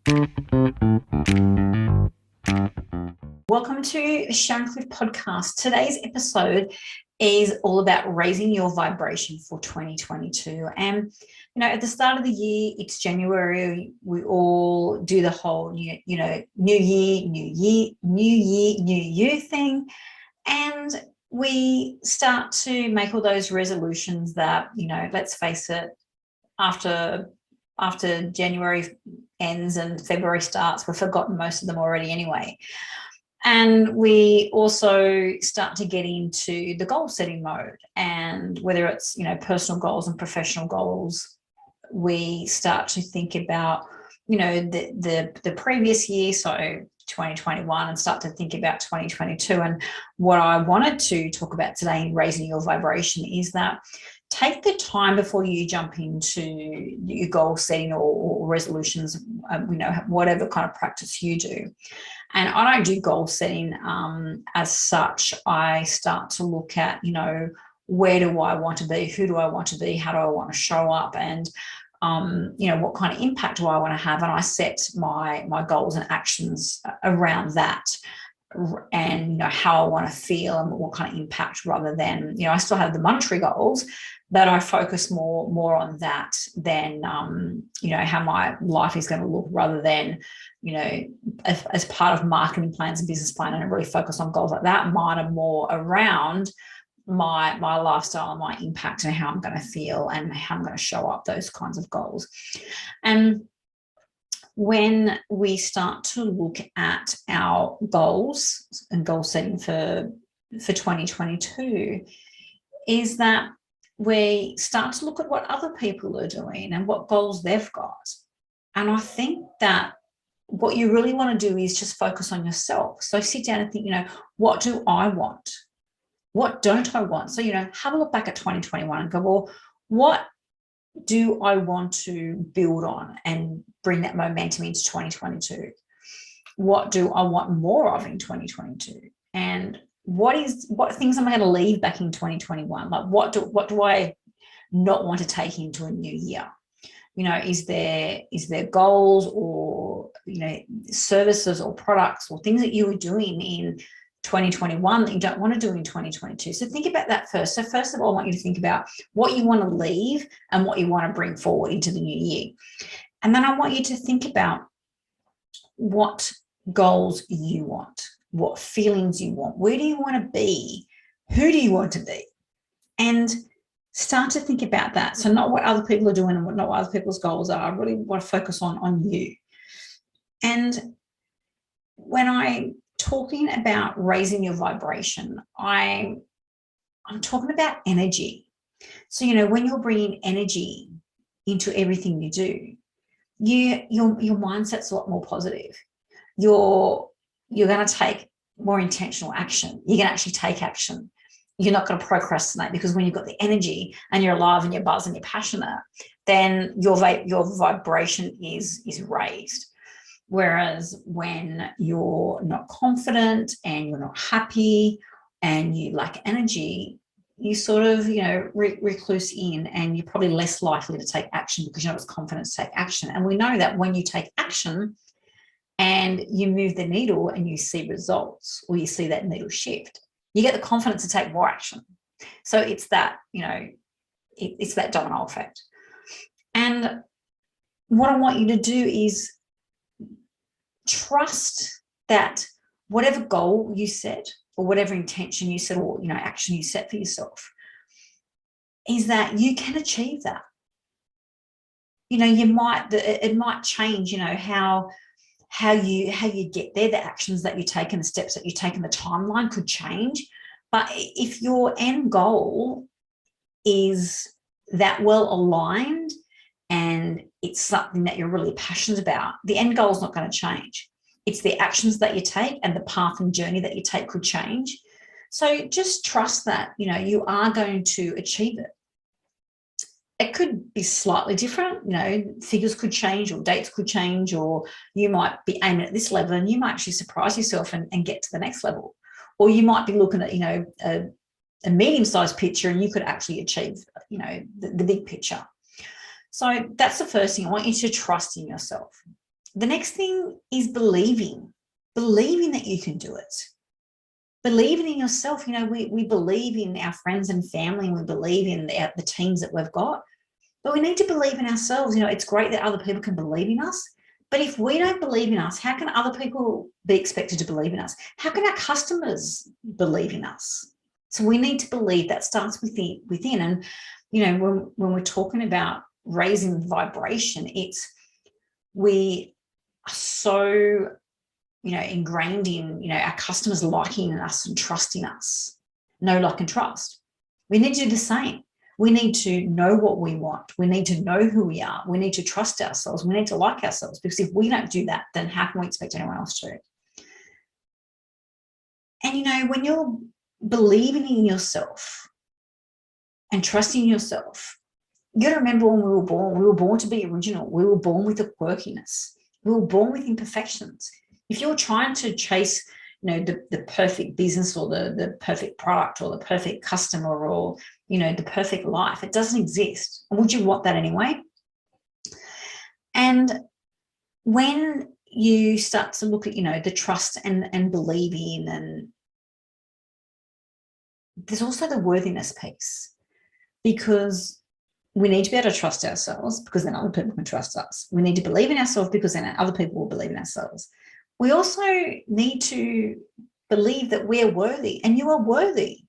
Welcome to the Sharon Cliff podcast. Today's episode is all about raising your vibration for 2022. And, at the start of the year, it's January. We all do the whole, new year thing. And we start to make all those resolutions that, let's face it, after January ends and February starts, we've forgotten most of them already anyway. And we also start to get into the goal setting mode, and whether it's, personal goals and professional goals, we start to think about, the previous year, so 2021, and start to think about 2022. And what I wanted to talk about today in raising your vibration is that take the time before you jump into your goal setting or resolutions, whatever kind of practice you do. And I don't do goal setting as such. I start to look at, where do I want to be? Who do I want to be? How do I want to show up? And, what kind of impact do I want to have? And I set my goals and actions around that, and how I want to feel and what kind of impact, rather than, I still have the monetary goals, but I focus more on that than, how my life is going to look, rather than, as part of marketing plans and business plan, and I really focus on goals like that. Mine are more around my lifestyle and my impact and how I'm going to feel and how I'm going to show up, those kinds of goals. And when we start to look at our goals and goal setting for 2022, is that we start to look at what other people are doing and what goals they've got. And I think that what you really want to do is just focus on yourself. So sit down and think, what do I want? What don't I want? So, have a look back at 2021 and go, well, what do I want to build on and bring that momentum into 2022? What do I want more of in 2022? And what things am I going to leave back in 2021? Like, what do I not want to take into a new year? Is there goals or, services or products or things that you were doing in 2021 that you don't want to do in 2022? So think about that first. So first of all, I want you to think about what you want to leave and what you want to bring forward into the new year. And then I want you to think about what goals you want, what feelings you want, where do you want to be, who do you want to be, and start to think about that. So not what other people are doing and not what other people's goals are. I really want to focus on you. And when I'm talking about raising your vibration, I'm talking about energy. So, when you're bringing energy into everything you do, your mindset's a lot more positive. You're going to take more intentional action. You're going to actually take action. You're not going to procrastinate, because when you've got the energy and you're alive and you're buzzed and you're passionate, then your vibration is raised. Whereas when you're not confident and you're not happy and you lack energy, you sort of, recluse in, and you're probably less likely to take action because you're not as confident to take action. And we know that when you take action and you move the needle and you see results, or you see that needle shift, you get the confidence to take more action. So it's that, it's that domino effect. And what I want you to do is trust that whatever goal you set, or whatever intention you set, or action you set for yourself, is that you can achieve that. It might change, how you get there, the actions that you take and the steps that you take and the timeline could change. But if your end goal is that well aligned and it's something that you're really passionate about, the end goal is not going to change. It's the actions that you take and the path and journey that you take could change. So just trust that, you are going to achieve it. It could be slightly different, figures could change or dates could change, or you might be aiming at this level and you might actually surprise yourself and get to the next level. Or you might be looking at, a medium-sized picture and you could actually achieve, the big picture. So that's the first thing. I want you to trust in yourself. The next thing is believing that you can do it. Believing in yourself. We believe in our friends and family, and we believe in the teams that we've got, but we need to believe in ourselves. It's great that other people can believe in us, but if we don't believe in us, how can other people be expected to believe in us? How can our customers believe in us? So we need to believe. That starts within. And, when we're talking about raising vibration, we are so, ingrained in, our customers liking us and trusting us. Know, like, and trust. We need to do the same. We need to know what we want. We need to know who we are. We need to trust ourselves. We need to like ourselves, because if we don't do that, then how can we expect anyone else to? And, when you're believing in yourself and trusting yourself, you got to remember, when we were born to be original. We were born with a quirkiness. We were born with imperfections. If you're trying to chase, the perfect business, or the perfect product, or the perfect customer, or, the perfect life, it doesn't exist. Would you want that anyway? And when you start to look at, the trust and believing, and there's also the worthiness piece, because we need to be able to trust ourselves, because then other people can trust us. We need to believe in ourselves, because then other people will believe in ourselves. We also need to believe that we're worthy, and you are worthy,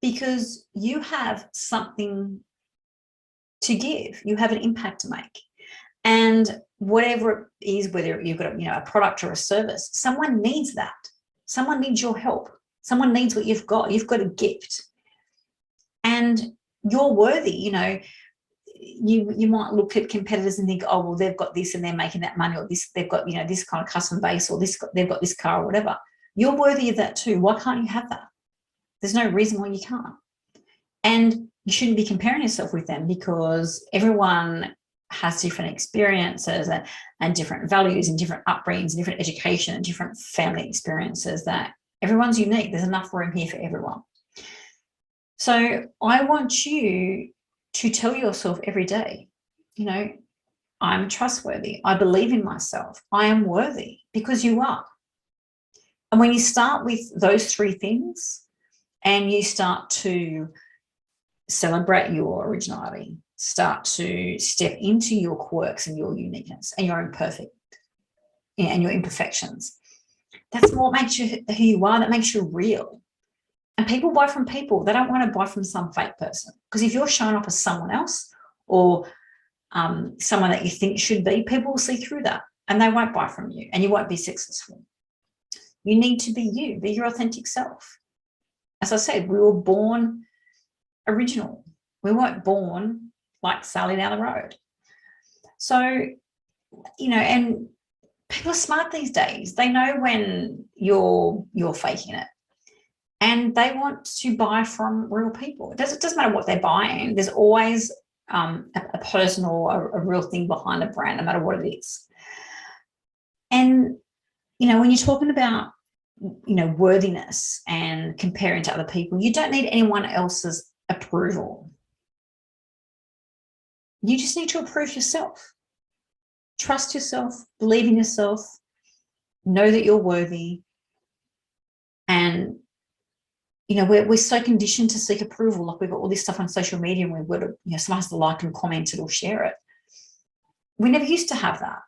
because you have something to give. You have an impact to make. And whatever it is, whether you've got a product or a service, someone needs that. Someone needs your help. Someone needs what you've got. You've got a gift. And you're worthy. You might look at competitors and think, oh, well, they've got this and they're making that money, or this, they've got, this kind of customer base, or they've got this car, or whatever. You're worthy of that too. Why can't you have that? There's no reason why you can't. And you shouldn't be comparing yourself with them, because everyone has different experiences and different values and different upbringings and different education and different family experiences. That everyone's unique. There's enough room here for everyone. So I want you to tell yourself every day, I'm trustworthy. I believe in myself. I am worthy, because you are. And when you start with those three things, and you start to celebrate your originality, start to step into your quirks and your uniqueness and your imperfections, that's what makes you who you are. That makes you real. And people buy from people. They don't want to buy from some fake person, because if you're showing up as someone else, or someone that you think should be, people will see through that, and they won't buy from you, and you won't be successful. You need to be you. Be your authentic self. As I said, we were born original. We weren't born like Sally down the road. So, and people are smart these days. They know when you're faking it, and they want to buy from real people. It doesn't matter what they're buying. There's always a person or a real thing behind a brand, no matter what it is. And, when you're talking about, worthiness and comparing to other people, you don't need anyone else's approval. You just need to approve yourself. Trust yourself, believe in yourself, know that you're worthy. And, we're so conditioned to seek approval. Like, we've got all this stuff on social media, and we've got to, someone has to like and comment it or share it. We never used to have that.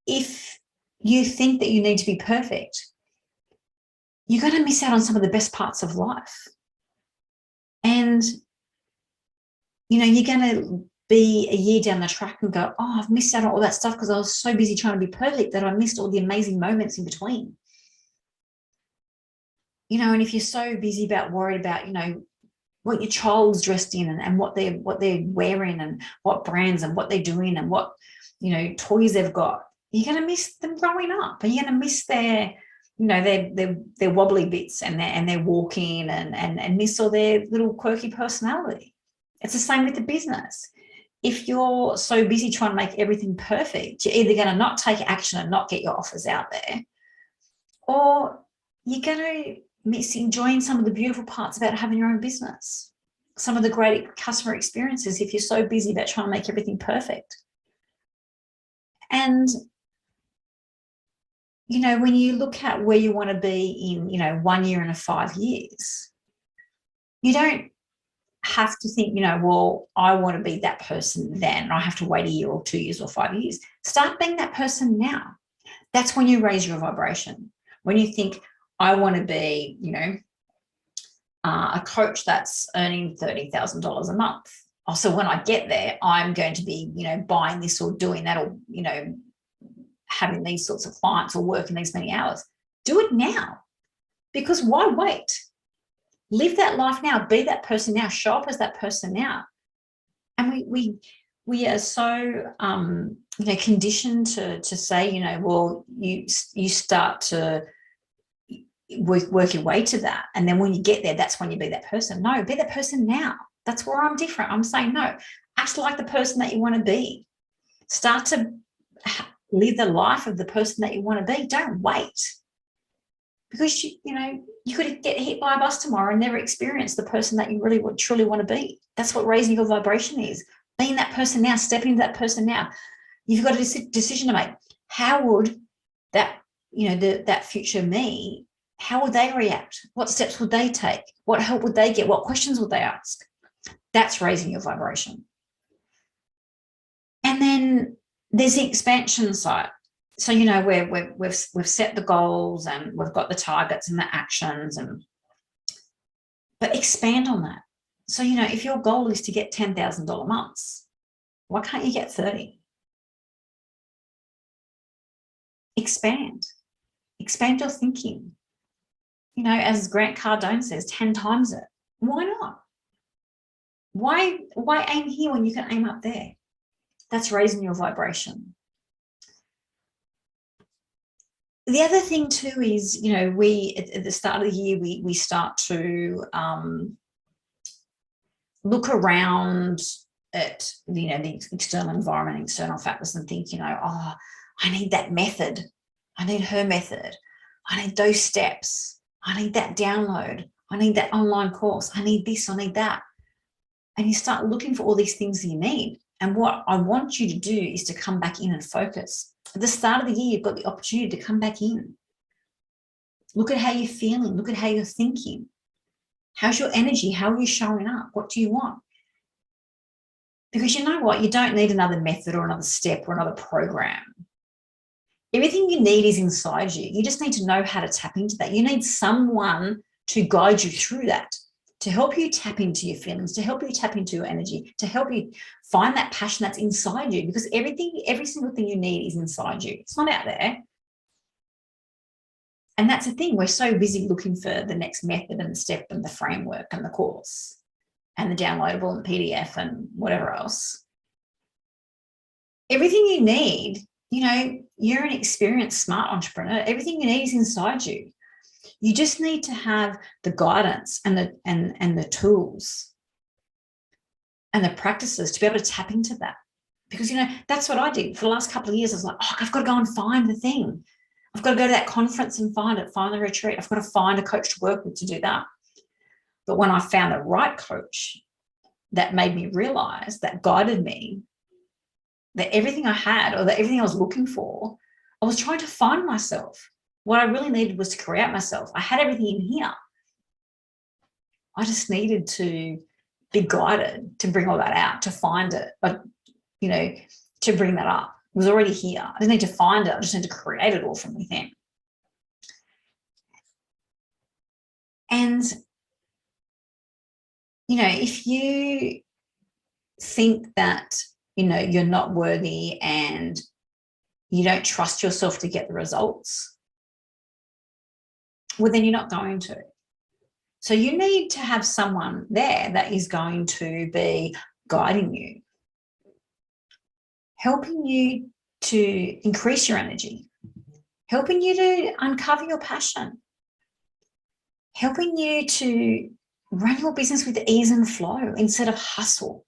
If you think that you need to be perfect, you're going to miss out on some of the best parts of life. And, you're going to be a year down the track and go, oh, I've missed out on all that stuff because I was so busy trying to be perfect that I missed all the amazing moments in between. And if you're so busy worried about, what your child's dressed in, and what they're wearing, and what brands and what they're doing, and what, toys they've got, you're going to miss them growing up, and you're going to miss their, their wobbly bits and their walking, and miss all their little quirky personality. It's the same with the business. If you're so busy trying to make everything perfect, you're either going to not take action and not get your offers out there, or you're going to miss enjoying some of the beautiful parts about having your own business, some of the great customer experiences, if you're so busy about trying to make everything perfect. And, you know, when you look at where you want to be in, you know, 1 year and 5 years, you don't have to think, you know, well, I want to be that person then. I have to wait a year or 2 years or 5 years. Start being that person now. That's when you raise your vibration. When you think, I want to be, you know, a coach that's earning $30,000 a month. So when I get there, I'm going to be, you know, buying this or doing that, or, you know, having these sorts of clients or working these many hours. Do it now, because why wait? Live that life now. Be that person now. Show up as that person now. And we are so you know, conditioned to say, you know, well, you start to work your way to that, and then when you get there, that's when you be that person. No, be that person now. That's where I'm different. I'm saying, no, act like the person that you want to be. Start to live the life of the person that you want to be. Don't wait, because you know, you could get hit by a bus tomorrow and never experience the person that you really truly want to be. That's what raising your vibration is. Being that person now, stepping into that person now. You've got a decision to make. How would that, you know, that future me, how would they react? What steps would they take? What help would they get? What questions would they ask? That's raising your vibration. And then there's the expansion side. So, you know, we've set the goals and we've got the targets and the actions, but expand on that. So, you know, if your goal is to get $10,000 months, why can't you get 30? Expand your thinking. You know, as Grant Cardone says, 10 times it. Why not? Why aim here when you can aim up there? That's raising your vibration. The other thing too is, you know, we at the start of the year, we start to look around at, you know, the external environment, external factors, and think, you know, oh, I need that method. I need her method. I need those steps. I need that download. I need that online course. I need this. I need that. And you start looking for all these things that you need. And what I want you to do is to come back in and focus. At the start of the year, you've got the opportunity to come back in. Look at how you're feeling. Look at how you're thinking. How's your energy? How are you showing up? What do you want? Because you know what? You don't need another method or another step or another program. Everything you need is inside you. You just need to know how to tap into that. You need someone to guide you through that, to help you tap into your feelings, to help you tap into your energy, to help you find that passion that's inside you, because every single thing you need is inside you. It's not out there. And that's the thing. We're so busy looking for the next method and the step and the framework and the course and the downloadable and PDF and whatever else. Everything you need, you know, you're an experienced, smart entrepreneur. Everything you need is inside you. You just need to have the guidance and the tools and the practices to be able to tap into that. Because, you know, that's what I did for the last couple of years. I was like, oh, I've got to go and find the thing. I've got to go to that conference and find it, find the retreat. I've got to find a coach to work with to do that. But when I found the right coach that made me realize, that guided me, that everything I had, or that everything I was looking for, I was trying to find myself. What I really needed was to create myself. I had everything in here. I just needed to be guided to bring all that out, to find it, but, you know, to bring that up. It was already here. I didn't need to find it. I just need to create it all from within. And, you know, if you think that, you know, you're not worthy and you don't trust yourself to get the results, well, then you're not going to. So you need to have someone there that is going to be guiding you, helping you to increase your energy, helping you to uncover your passion, helping you to run your business with ease and flow instead of hustle,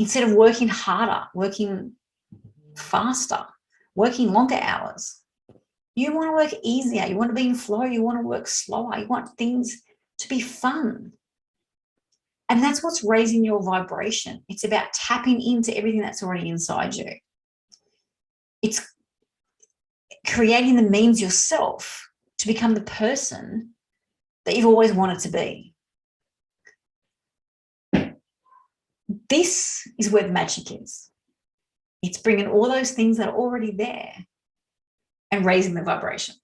instead of working harder, working faster, working longer hours. You want to work easier. You want to be in flow. You want to work slower. You want things to be fun. And that's what's raising your vibration. It's about tapping into everything that's already inside you. It's creating the means yourself to become the person that you've always wanted to be. This is where the magic is. It's bringing all those things that are already there and raising the vibration.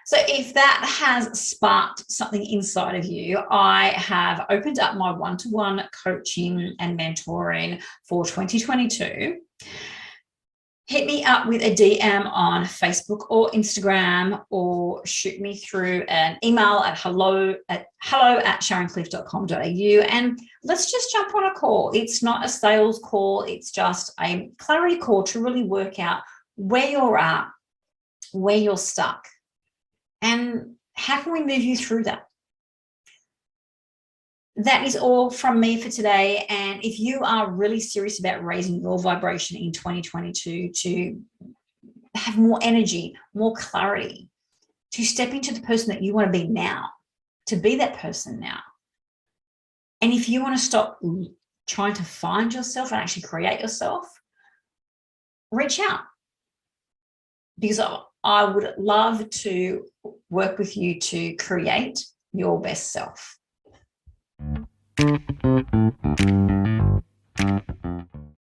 So if that has sparked something inside of you, I have opened up my one-to-one coaching and mentoring for 2022. Hit me up with a DM on Facebook or Instagram, or shoot me through an email at hello@sharoncliffe.com.au, and let's just jump on a call. It's not a sales call. It's just a clarity call to really work out where you're at, where you're stuck, and how can we move you through that? That is all from me for today. And if you are really serious about raising your vibration in 2022 to have more energy, more clarity, to step into the person that you want to be now, to be that person now. And if you want to stop trying to find yourself and actually create yourself, reach out, because I would love to work with you to create your best self.